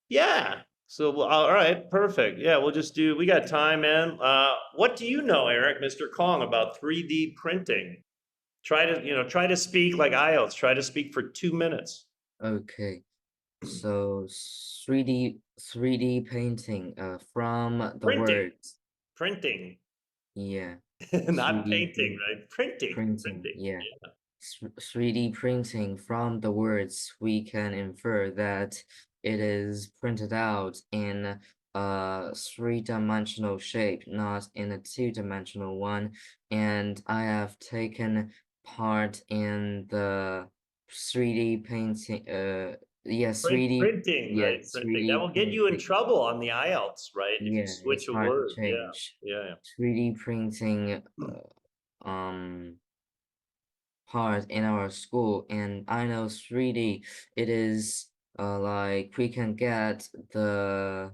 Yeah. So, well, all right, perfect. Yeah, we'll just do. We got time, man. What do you know, Eric, Mr. Kong, about 3D printing? Try to speak like IELTS. Try to speak for 2 minutes. Okay. So 3D painting from the Printing, words. printing, Yeah. not 3D painting, right? Printing, printing. printing. Yeah. 3D printing from the words we can infer that it is printed out in a three-dimensional shape, not in a two-dimensional one. And I have taken part in the 3D painting, yeah, 3D, Printing, yeah, right? Printing. That 3D will get you in painting. trouble on the IELTS, right? If you Yeah, switch it's a hard to word. Yeah, change. yeah. 3D printing, Yeah. part in our school, and I know 3D, it is like we can get the,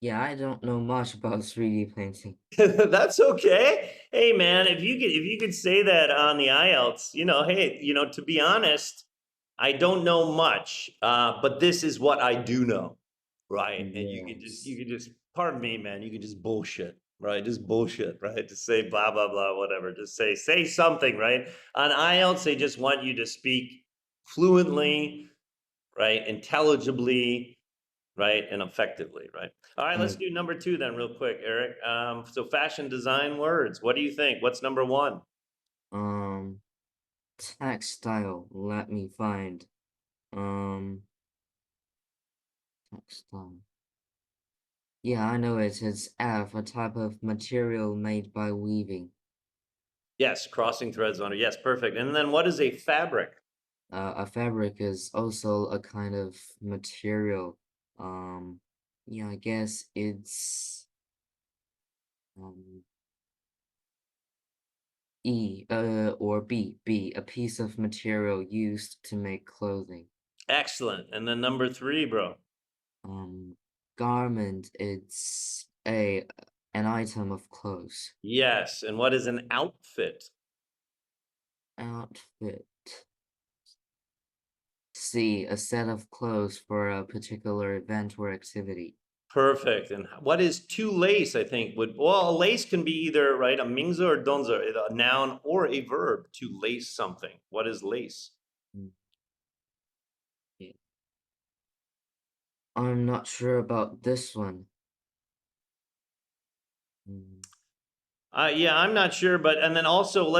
yeah, I don't know much about 3D painting. That's okay. Hey man, if you could say that on the IELTS, hey, to be honest, I don't know much, but this is what I do know, right? And you Yes. could just pardon me, man, you could just bullshit, right? Just bullshit, right? Just say blah blah blah, whatever. Just say something, right? On IELTS, they just want you to speak fluently, right? Intelligibly, right? And effectively, right? All right, let's Uh, do number two then, real quick, Eric. So fashion design words. What do you think? What's number one? um, textile, let me find. Um, textile. Yeah, I know it. It's F, a type of material made by weaving. Yes, crossing threads on it. Yes, perfect. And then what is a fabric? A fabric is also a kind of material. Um, yeah, I guess it's um or B, a piece of material used to make clothing. Excellent. And then number three, bro. Um, garment, it's an item of clothes. Yes. And what is an outfit? Outfit, C, a set of clothes for a particular event or activity. Perfect. And what is to lace? I think would well, a lace can be either right a mingza or donza, a noun or a verb to lace something. What is lace? Mm, yeah. I'm not sure about this one. Mm, Yeah, I'm not sure, but and then also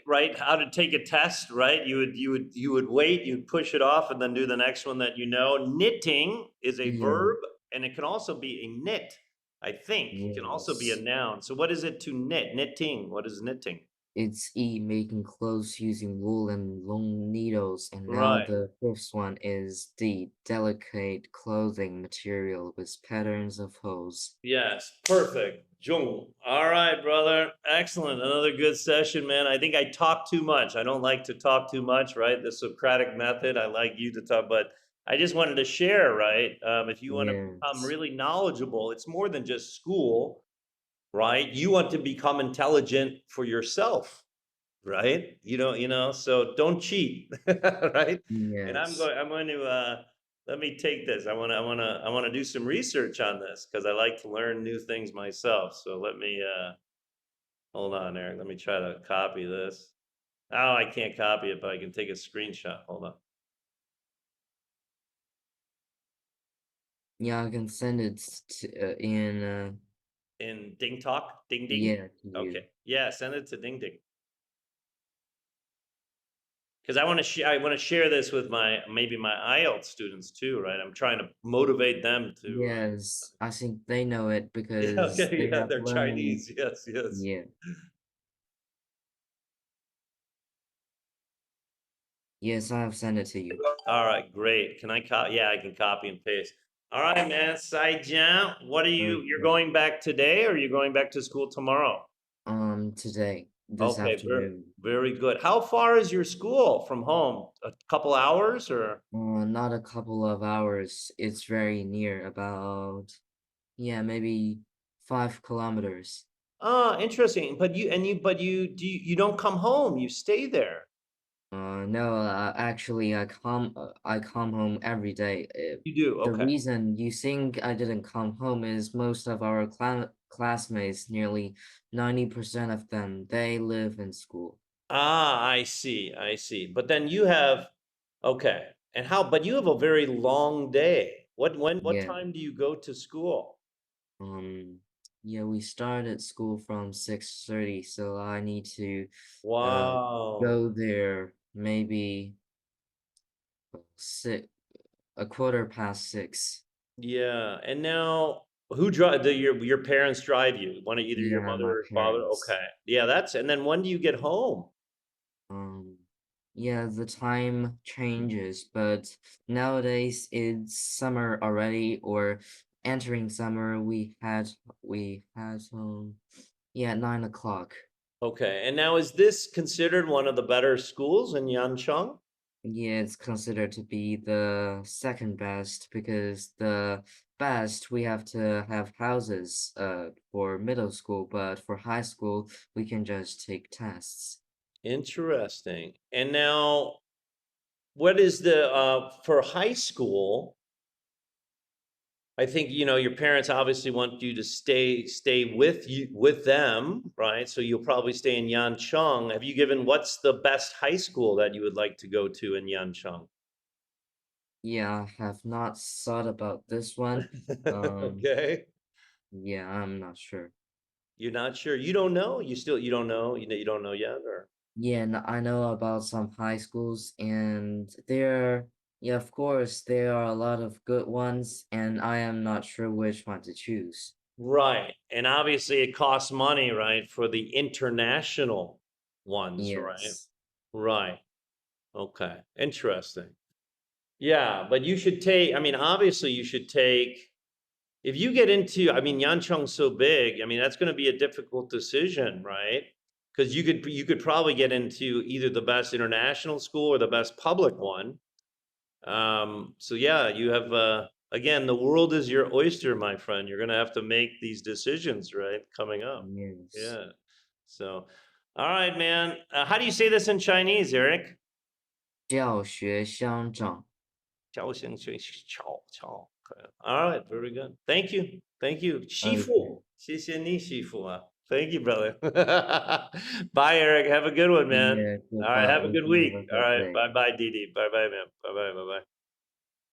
right, how to take a test, right? You would wait, you'd push it off, and then do the next one that you know. Knitting is a yeah, verb, and it can also be a knit. I think it can also be a yes. noun. So what is it to knit? Knitting. What is knitting? It's E, making clothes using wool and long needles. And now Right. the fifth one is D, delicate clothing material with patterns of holes. Yes, perfect. Jung. All right, brother. Excellent. Another good session, man. I think I talk too much. I don't like to talk too much, right? The Socratic method. I like you to talk, but I just wanted to share, right? If you want to become Yes, really knowledgeable, it's more than just school, right? You want to become intelligent for yourself, right? So don't cheat, right? And yes. I'm going to let me take this. I want to do some research on this because I like to learn new things myself. So let me hold on, Eric. Let me try to copy this. Oh, I can't copy it, but I can take a screenshot. Hold on. Yeah, I can send it in, In Ding Talk, Ding Ding. yeah, to you. Okay, yeah, send it to Ding Ding because I want to share this with my IELTS students too, right? I'm trying to motivate them to. Yes, I think they know it Yeah, because okay, they yeah, have they're learned, Chinese. Yes, yes. yeah. Yes, I have sent it to you. All right, great. Can I Yeah, I can copy and paste. All right, man. Saijan, you're Okay. going back today or you're going back to school tomorrow? Today, this Okay, very, afternoon. very good. How far is your school from home? A couple hours or? Not a couple of hours. It's very near, about, yeah, maybe 5 kilometers. Ah, interesting. But you don't come home. You stay there. No, actually, I come home every day. You do? The Okay. reason you think I didn't come home is most of our classmates, nearly 90% of them, they live in school. Ah, I see. I see. But then you have, okay. And how, but you have a very long day. What Yeah. time do you go to school? Um, yeah, we start at school from 6:30, so I need to uh Wow. go there maybe six, a quarter past 6. Yeah. And now who drive your parents drive you? One of either your Yeah, mother my or father? parents. Okay. Yeah, that's, and then when do you get home? Um, yeah, the time changes, but nowadays it's summer already, or entering summer. We had yeah, 9 o'clock. Okay. And now is this considered one of the better schools in Yancheng? Yeah, it's considered to be the second best because the best we have to have houses for middle school, but for high school we can just take tests. Interesting. And now what is the for high school? I think, your parents obviously want you to stay with them, right? So you'll probably stay in Yancheng. Have you given what's the best high school that you would like to go to in Yancheng? Yeah, I have not thought about this one. Um, Okay. yeah, I'm not sure. You're not sure. You don't know. You don't know. You don't know yet, or Yeah, I know about some high schools, and yeah, of course, there are a lot of good ones, and I am not sure which one to choose. right. And obviously it costs money, right, for the international ones, right? Yes. Right. Okay. Interesting. Yeah, but you should take, I mean, obviously you should take, if you get into, I mean, Yancheng's so big, I mean, that's going to be a difficult decision, right? Because you could probably get into either the best international school or the best public one. So yeah, you have again, the world is your oyster, my friend. You're going to have to make these decisions, right? Coming up. Yes. Yeah. So, all right, man. How do you say this in Chinese, Eric? 教学相长. 交心学习，巧巧，all right, very good. Thank you, thank you. Okay. 媳妇，谢谢你媳妇啊. Thank you, brother. Bye, Eric. Have a good one, man. Yeah, All right, goodbye. have a Hope good you have week. a All good right, day. bye, bye, Didi. Bye, bye, man. Bye, bye, bye, bye.